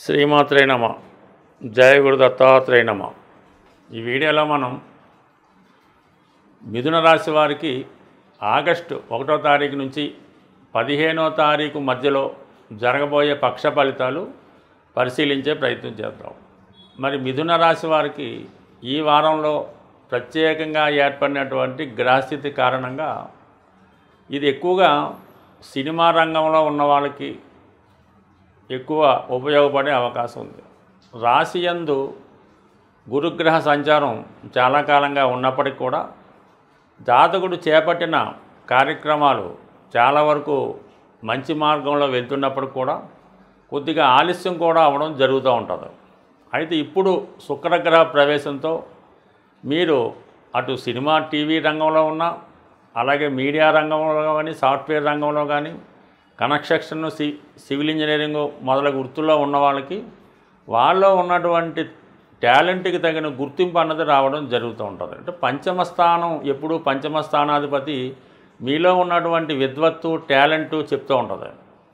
శ్రీమాత్రే నమ. జయ గురు దత్తాత్రేయ నమ. ఈ వీడియోలో మనం మిథున రాశి వారికి ఆగస్టు 1వ తారీఖు నుంచి 15వ తారీఖు మధ్యలో జరగబోయే పక్ష ఫలితాలు పరిశీలించే ప్రయత్నం చేద్దాం. మరి మిథున రాశి వారికి ఈ వారంలో ప్రత్యేకంగా ఏర్పడినటువంటి గ్రహస్థితి కారణంగా ఇది ఎక్కువగా సినిమా రంగంలో ఉన్న వాళ్ళకి ఎక్కువ ఉపయోగపడే అవకాశం ఉంది. రాశియందు గురుగ్రహ సంచారం చాలా కాలంగా ఉన్నప్పటికీ కూడా జాతకుడు చేపట్టిన కార్యక్రమాలు చాలా వరకు మంచి మార్గంలో వెళ్తున్నప్పుడు కూడా కొద్దిగా ఆలస్యం కూడా అవ్వడం జరుగుతూ ఉంటుంది. అయితే ఇప్పుడు శుక్రగ్రహ ప్రవేశంతో మీరు అటు సినిమా టీవీ రంగంలో ఉన్న, అలాగే మీడియా రంగంలో కానీ, సాఫ్ట్వేర్ రంగంలో కానీ, కన్స్ట్రక్షన్, సివిల్ ఇంజనీరింగ్ మొదలగు వృత్తుల్లో ఉన్న వాళ్ళకి వాళ్ళలో ఉన్నటువంటి టాలెంట్కి తగిన గుర్తింపు అన్నది రావడం జరుగుతూ ఉంటుంది. అంటే పంచమ స్థానం ఎప్పుడు పంచమ స్థానాధిపతి మీలో ఉన్నటువంటి విద్వత్తు, టాలెంటు చెప్తూ ఉంటుంది.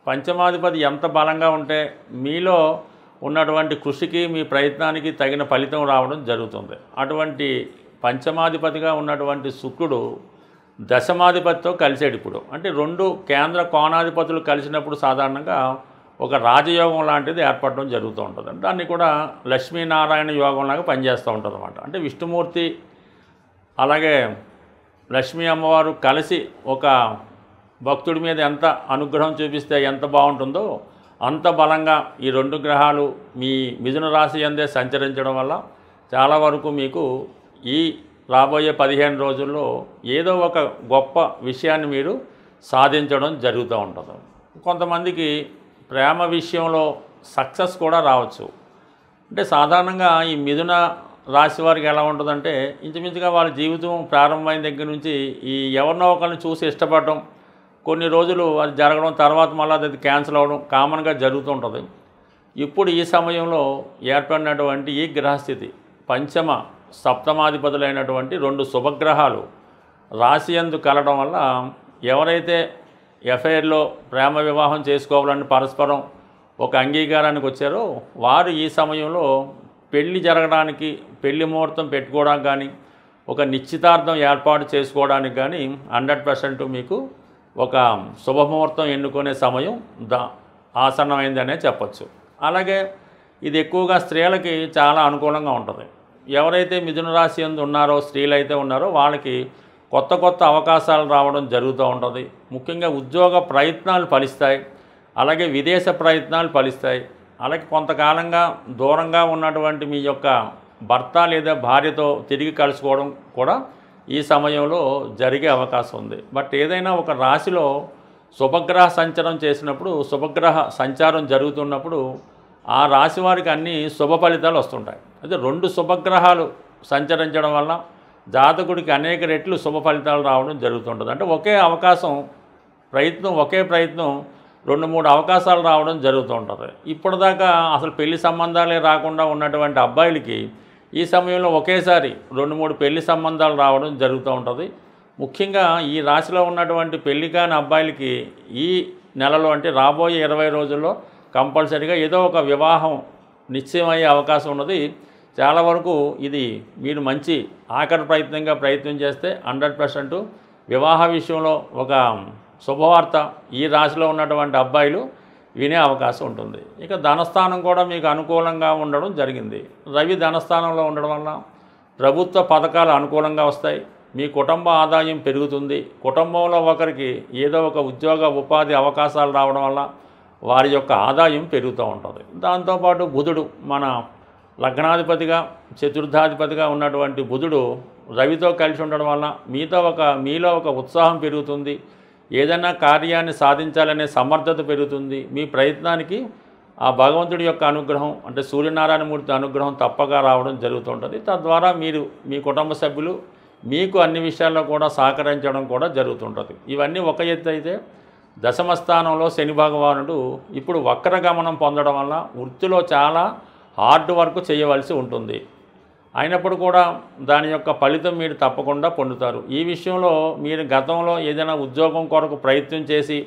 పంచమాధిపతి ఎంత బలంగా ఉంటే మీలో ఉన్నటువంటి కృషికి, మీ ప్రయత్నానికి తగిన ఫలితం రావడం జరుగుతుంది. అటువంటి పంచమాధిపతిగా ఉన్నటువంటి శుక్రుడు దశమాధిపతితో కలిసాడు. ఇప్పుడు అంటే రెండు కేంద్ర కోణాధిపతులు కలిసినప్పుడు సాధారణంగా ఒక రాజయోగం లాంటిది ఏర్పడడం జరుగుతూ ఉంటుంది. దాన్ని కూడా లక్ష్మీనారాయణ యోగంలాగా పనిచేస్తూ ఉంటుంది అన్నమాట. అంటే విష్ణుమూర్తి అలాగే లక్ష్మీ అమ్మవారు కలిసి ఒక భక్తుడి మీద ఎంత అనుగ్రహం చూపిస్తే ఎంత బాగుంటుందో అంత బలంగా ఈ రెండు గ్రహాలు మీ మిథున రాశి యందే సంచరించడం వల్ల చాలా వరకు మీకు ఈ రాబోయే 15 రోజుల్లో ఏదో ఒక గొప్ప విషయాన్ని మీరు సాధించడం జరుగుతూ ఉంటుంది. కొంతమందికి ప్రేమ విషయంలో సక్సెస్ కూడా రావచ్చు. అంటే సాధారణంగా ఈ మిథున రాశి వారికి ఎలా ఉంటుందంటే ఇంచుమించుగా వాళ్ళ జీవితం ప్రారంభమైన దగ్గర నుంచి ఈ ఎవరినో ఒకరిని చూసి ఇష్టపడడం, కొన్ని రోజులు అది జరగడం, తర్వాత మళ్ళీ అది క్యాన్సిల్ అవ్వడం కామన్గా జరుగుతూ ఉంటుంది. ఇప్పుడు ఈ సమయంలో ఏర్పడినటువంటి ఈ గ్రహస్థితి పంచమ సప్తమాధిపతులైనటువంటి రెండు శుభగ్రహాలు రాశియందు కలడం వల్ల ఎవరైతే ఎఫ్ఐఆర్లో ప్రేమ వివాహం చేసుకోవాలని పరస్పరం ఒక అంగీకారానికి వచ్చారో వారు ఈ సమయంలో పెళ్లి జరగడానికి, పెళ్లి ముహూర్తం పెట్టుకోవడానికి కానీ, ఒక నిశ్చితార్థం ఏర్పాటు చేసుకోవడానికి కానీ 100% మీకు ఒక శుభముహూర్తం ఎన్నుకునే సమయం ఆసన్నమైందనే చెప్పచ్చు. అలాగే ఇది ఎక్కువగా స్త్రీలకి చాలా అనుకూలంగా ఉంటుంది. ఎవరైతే మిథున రాశి యందు ఉన్నారో, స్త్రీలు అయితే ఉన్నారో వాళ్ళకి కొత్త కొత్త అవకాశాలు రావడం జరుగుతూ ఉంటుంది. ముఖ్యంగా ఉద్యోగ ప్రయత్నాలు ఫలిస్తాయి, అలాగే విదేశ ప్రయత్నాలు ఫలిస్తాయి. అలాగే కొంతకాలంగా దూరంగా ఉన్నటువంటి మీ యొక్క భర్త లేదా భార్యతో తిరిగి కలుసుకోవడం కూడా ఈ సమయంలో జరిగే అవకాశం ఉంది. బట్ ఏదైనా ఒక రాశిలో శుభగ్రహ సంచారం చేసినప్పుడు, శుభగ్రహ సంచారం జరుగుతున్నప్పుడు ఆ రాశి వారికి అన్ని శుభ ఫలితాలు వస్తుంటాయి. అయితే రెండు శుభగ్రహాలు సంచరించడం వల్ల జాతకుడికి అనేక రెట్లు శుభ ఫలితాలు రావడం జరుగుతుంటుంది. అంటే ఒకే ప్రయత్నం 2-3 అవకాశాలు రావడం జరుగుతూ ఉంటుంది. ఇప్పటిదాకా అసలు పెళ్లి సంబంధాలే రాకుండా ఉన్నటువంటి అబ్బాయిలకి ఈ సమయంలో ఒకేసారి 2-3 పెళ్లి సంబంధాలు రావడం జరుగుతూ ఉంటుంది. ముఖ్యంగా ఈ రాశిలో ఉన్నటువంటి పెళ్లి కాని అబ్బాయిలకి ఈ నెలలో అంటే రాబోయే 20 రోజుల్లో కంపల్సరీగా ఏదో ఒక వివాహం నిశ్చయమయ్యే అవకాశం ఉన్నది. చాలా వరకు ఇది మీరు మంచి ఆఖరి ప్రయత్నం చేస్తే 100% వివాహ విషయంలో ఒక శుభవార్త ఈ రాశిలో ఉన్నటువంటి అబ్బాయిలు వినే అవకాశం ఉంటుంది. ఇక ధనస్థానం కూడా మీకు అనుకూలంగా ఉండడం జరిగింది. రవి ధనస్థానంలో ఉండడం వల్ల ప్రభుత్వ పథకాలు అనుకూలంగా వస్తాయి. మీ కుటుంబ ఆదాయం పెరుగుతుంది. కుటుంబంలో ఒకరికి ఏదో ఒక ఉద్యోగ ఉపాధి అవకాశాలు రావడం వల్ల వారి యొక్క ఆదాయం పెరుగుతూ ఉంటుంది. దాంతోపాటు బుధుడు మన లగ్నాధిపతిగా, చతుర్థాధిపతిగా ఉన్నటువంటి బుధుడు రవితో కలిసి ఉండడం వల్ల మీలో ఒక ఉత్సాహం పెరుగుతుంది. ఏదైనా కార్యాన్ని సాధించాలనే సమర్థత పెరుగుతుంది. మీ ప్రయత్నానికి ఆ భగవంతుడి యొక్క అనుగ్రహం అంటే సూర్యనారాయణమూర్తి అనుగ్రహం తప్పగా రావడం జరుగుతుంటుంది. తద్వారా మీరు, మీ కుటుంబ సభ్యులు మీకు అన్ని విషయాల్లో కూడా సహకరించడం కూడా జరుగుతుంటుంది. ఇవన్నీ ఒక ఎత్తు అయితే దశమ స్థానంలో శని భగవానుడు ఇప్పుడు వక్రగమనం పొందడం వల్ల వృత్తిలో చాలా హార్డ్ వర్క్ చేయవలసి ఉంటుంది. అయినప్పుడు కూడా దాని యొక్క ఫలితం మీరు తప్పకుండా పొందుతారు. ఈ విషయంలో మీరు గతంలో ఏదైనా ఉద్యోగం కొరకు ప్రయత్నం చేసి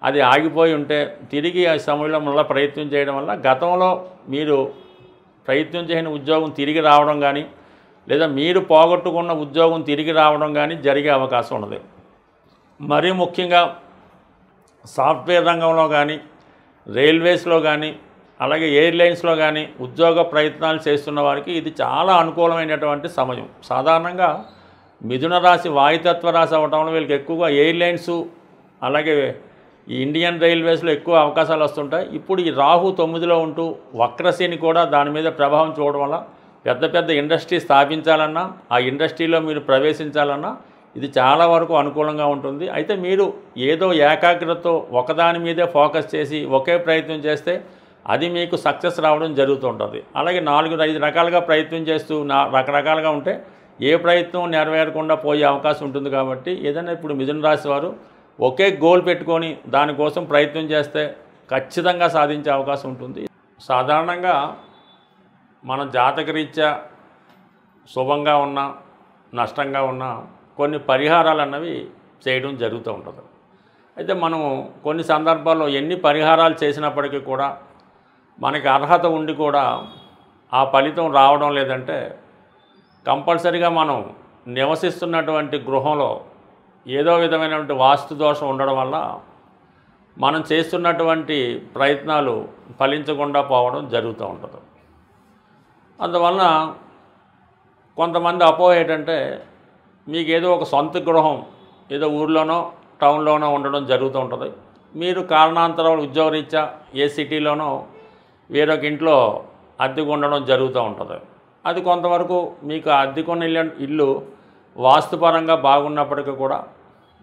అది ఆగిపోయి ఉంటే తిరిగి ఆ సమయంలో మళ్ళీ ప్రయత్నం చేయడం వల్ల గతంలో మీరు ప్రయత్నం చేయని ఉద్యోగం తిరిగి రావడం కానీ లేదా మీరు పోగొట్టుకున్న ఉద్యోగం తిరిగి రావడం కానీ జరిగే అవకాశం ఉన్నది. మరీ ముఖ్యంగా సాఫ్ట్వేర్ రంగంలో కానీ రైల్వేస్లో కానీ అలాగే ఎయిర్లైన్స్లో కానీ ఉద్యోగ ప్రయత్నాలు చేస్తున్న వారికి ఇది చాలా అనుకూలమైనటువంటి సమయం. సాధారణంగా మిథున రాశి వాయుతత్వ రాశి అవటంలో వీళ్ళకి ఎక్కువగా ఎయిర్లైన్స్ అలాగే ఈ ఇండియన్ రైల్వేస్లో ఎక్కువ అవకాశాలు వస్తుంటాయి. ఇప్పుడు ఈ రాహు 9లో ఉంటూ వక్రశని కూడా దాని మీద ప్రభావం చూడడం వల్ల పెద్ద పెద్ద ఇండస్ట్రీ స్థాపించాలన్నా ఆ ఇండస్ట్రీలో మీరు ప్రవేశించాలన్నా ఇది చాలా వరకు అనుకూలంగా ఉంటుంది. అయితే మీరు ఏదో ఏకాగ్రతతో ఒకదాని మీదే ఫోకస్ చేసి ఒకే ప్రయత్నం చేస్తే అది మీకు సక్సెస్ రావడం జరుగుతుంటుంది. అలాగే 4-5 రకాలుగా ప్రయత్నం చేస్తూ రకరకాలుగా ఉంటే ఏ ప్రయత్నం నెరవేరకుండా పోయే అవకాశం ఉంటుంది. కాబట్టి ఏదైనా ఇప్పుడు మిథున రాశి వారు ఒకే గోల్ పెట్టుకొని దానికోసం ప్రయత్నం చేస్తే ఖచ్చితంగా సాధించే అవకాశం ఉంటుంది. సాధారణంగా మన జాతకరీత్యా శుభంగా ఉన్న నష్టంగా ఉన్న కొన్ని పరిహారాలు అన్నవి చేయడం జరుగుతూ ఉంటుంది. అయితే మనం కొన్ని సందర్భాల్లో ఎన్ని పరిహారాలు చేసినప్పటికీ కూడా మనకి అర్హత ఉండి కూడా ఆ ఫలితం రావడం లేదంటే కంపల్సరీగా మనం నివసిస్తున్నటువంటి గృహంలో ఏదో విధమైనటువంటి వాస్తు దోషం ఉండడం వల్ల మనం చేస్తున్నటువంటి ప్రయత్నాలు ఫలించకుండా పోవడం జరుగుతూ ఉంటుంది. అందువలన కొంతమంది అపోహ ఏంటంటే మీకు ఏదో ఒక సొంత గృహం ఏదో ఊర్లోనో టౌన్లోనో ఉండడం జరుగుతూ ఉంటుంది. మీరు కారణాంతరాలు ఉద్యోగరీత్యా ఏ సిటీలోనో వేరొక ఇంట్లో అద్దెకు ఉండడం జరుగుతూ ఉంటుంది. అది కొంతవరకు మీకు అద్దెకున్న ఇల్లు వాస్తుపరంగా బాగున్నప్పటికీ కూడా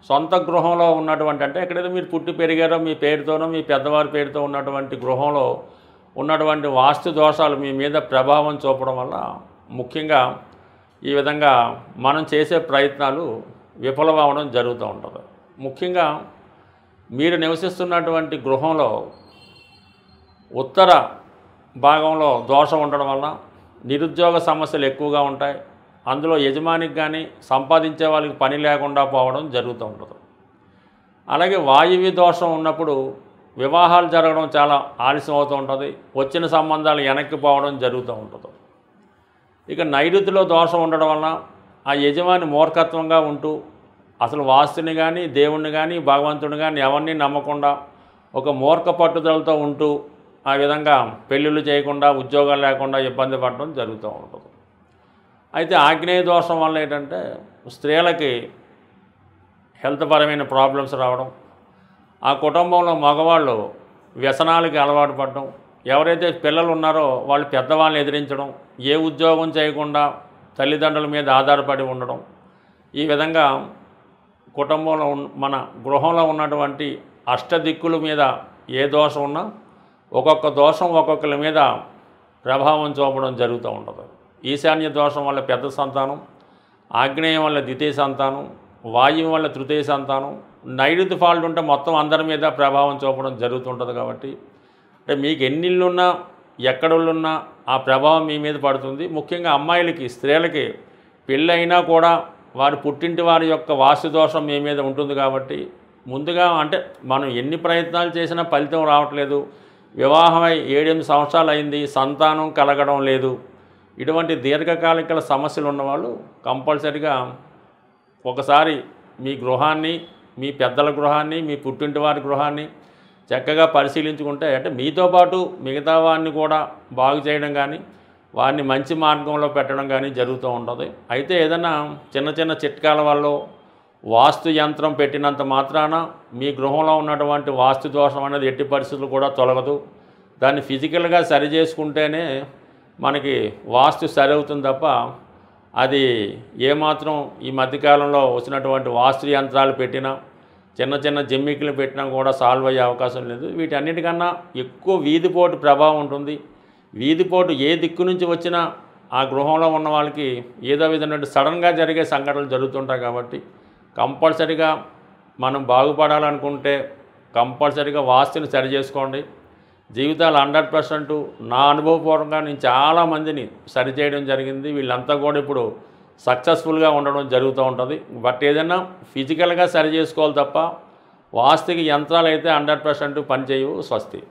సొంత గృహంలో ఉన్నటువంటి అంటే ఎక్కడైతే మీరు పుట్టి పెరిగారో మీ పేరుతోనో మీ పెద్దవారి పేరుతో ఉన్నటువంటి గృహంలో ఉన్నటువంటి వాస్తు దోషాలు మీ మీద ప్రభావం చూపడం వల్ల ముఖ్యంగా ఈ విధంగా మనం చేసే ప్రయత్నాలు విఫలమవడం జరుగుతూ ఉంటుంది. ముఖ్యంగా మీరు నివసిస్తున్నటువంటి గృహంలో ఉత్తర భాగంలో దోషం ఉండడం వల్ల నిరుద్యోగ సమస్యలు ఎక్కువగా ఉంటాయి. అందులో యజమానికి కానీ సంపాదించే వాళ్ళకి పని లేకుండా పోవడం జరుగుతూ ఉంటుంది. అలాగే వాయువ్య దోషం ఉన్నప్పుడు వివాహాలు జరగడం చాలా ఆలస్యం అవుతూ ఉంటుంది. వచ్చిన సంబంధాలు వెనక్కి పోవడం జరుగుతూ ఉంటుంది. ఇక నైరుతిలో దోషం ఉండడం వలన ఆ యజమాని మూర్ఖత్వంగా ఉంటూ అసలు వాస్తుని కానీ దేవుణ్ణి కానీ భగవంతుని కానీ ఎవరిని నమ్మకుండా ఒక మూర్ఖ పట్టుదలతో ఉంటూ ఆ విధంగా పెళ్ళిళ్ళు చేయకుండా ఉద్యోగాలు లేకుండా ఇబ్బంది పడడం జరుగుతూ ఉంటుంది. అయితే ఆగ్నేయ దోషం వల్ల ఏంటంటే స్త్రీలకి హెల్త్ పరమైన ప్రాబ్లమ్స్ రావడం, ఆ కుటుంబంలో మగవాళ్ళు వ్యసనాలకి అలవాటు పడడం, ఎవరైతే పిల్లలు ఉన్నారో వాళ్ళు పెద్దవాళ్ళని ఎదిరించడం, ఏ ఉద్యోగం చేయకుండా తల్లిదండ్రుల మీద ఆధారపడి ఉండడం, ఈ విధంగా కుటుంబంలో మన గృహంలో ఉన్నటువంటి అష్టదిక్కుల మీద ఏ దోషం ఉన్నా ఒక్కొక్క దోషం ఒక్కొక్కరి మీద ప్రభావం చూపడం జరుగుతూ ఉంటుంది. ఈశాన్య దోషం వల్ల పెద్ద సంతానం, ఆగ్నేయం వల్ల ద్వితీయ సంతానం, వాయువు వల్ల తృతీయ సంతానం, నైరుతి ఫాల్ట్ ఉంటే మొత్తం అందరి మీద ప్రభావం చూపడం జరుగుతుంటుంది. కాబట్టి అంటే మీకు ఎన్ని ఇళ్ళున్నా ఎక్కడున్నా ఆ ప్రభావం మీ మీద పడుతుంది. ముఖ్యంగా అమ్మాయిలకి స్త్రీలకి పెళ్ళైనా కూడా వారి పుట్టింటి వారి యొక్క వాస్తు దోషం మీ మీద ఉంటుంది. కాబట్టి ముందుగా అంటే మనం ఎన్ని ప్రయత్నాలు చేసినా ఫలితం రావట్లేదు, వివాహమై 7-8 సంవత్సరాలు అయింది, సంతానం కలగడం లేదు, ఇటువంటి దీర్ఘకాలిక సమస్యలు ఉన్నవాళ్ళు కంపల్సరిగా ఒకసారి మీ గృహాన్ని, మీ పెద్దల గృహాన్ని, మీ పుట్టింటి వారి గృహాన్ని చక్కగా పరిశీలించుకుంటే అంటే మీతో పాటు మిగతా వారిని కూడా బాగు చేయడం కానీ వారిని మంచి మార్గంలో పెట్టడం కానీ జరుగుతూ ఉంటుంది. అయితే ఏదైనా చిన్న చిన్న చిట్కాల వల్ల వాస్తు యంత్రం పెట్టినంత మాత్రాన మీ గృహంలో ఉన్నటువంటి వాస్తు దోషం అనేది ఎట్టి పరిస్థితులు కూడా తొలగదు. దాన్ని ఫిజికల్గా సరి చేసుకుంటేనే మనకి వాస్తు సరి అవుతుంది తప్ప అది ఏమాత్రం ఈ మధ్యకాలంలో వచ్చినటువంటి వాస్తు యంత్రాలు పెట్టినా చిన్న చిన్న జిమ్మికులు పెట్టినా కూడా సాల్వ్ అయ్యే అవకాశం లేదు. వీటన్నిటికన్నా ఎక్కువ వీధిపోటు ప్రభావం ఉంటుంది. వీధిపోటు ఏ దిక్కు నుంచి వచ్చినా ఆ గృహంలో ఉన్న వాళ్ళకి ఏదో విధంగా సడన్గా జరిగే సంఘటనలు జరుగుతుంటాయి. కాబట్టి కంపల్సరీగా మనం బాగుపడాలనుకుంటే కంపల్సరీగా వాస్తుని సరి చేసుకోండి. జీవితాలు 100% నా అనుభవపూర్వకంగా నేను చాలామందిని సరిచేయడం జరిగింది. వీళ్ళంతా కూడా ఇప్పుడు సక్సెస్ఫుల్గా ఉండడం జరుగుతూ ఉంటుంది. బట్ ఏదైనా ఫిజికల్గా సరి చేసుకోవాలి తప్ప వాస్తుకి యంత్రాలు అయితే 100% పనిచేయవు. స్వస్తి.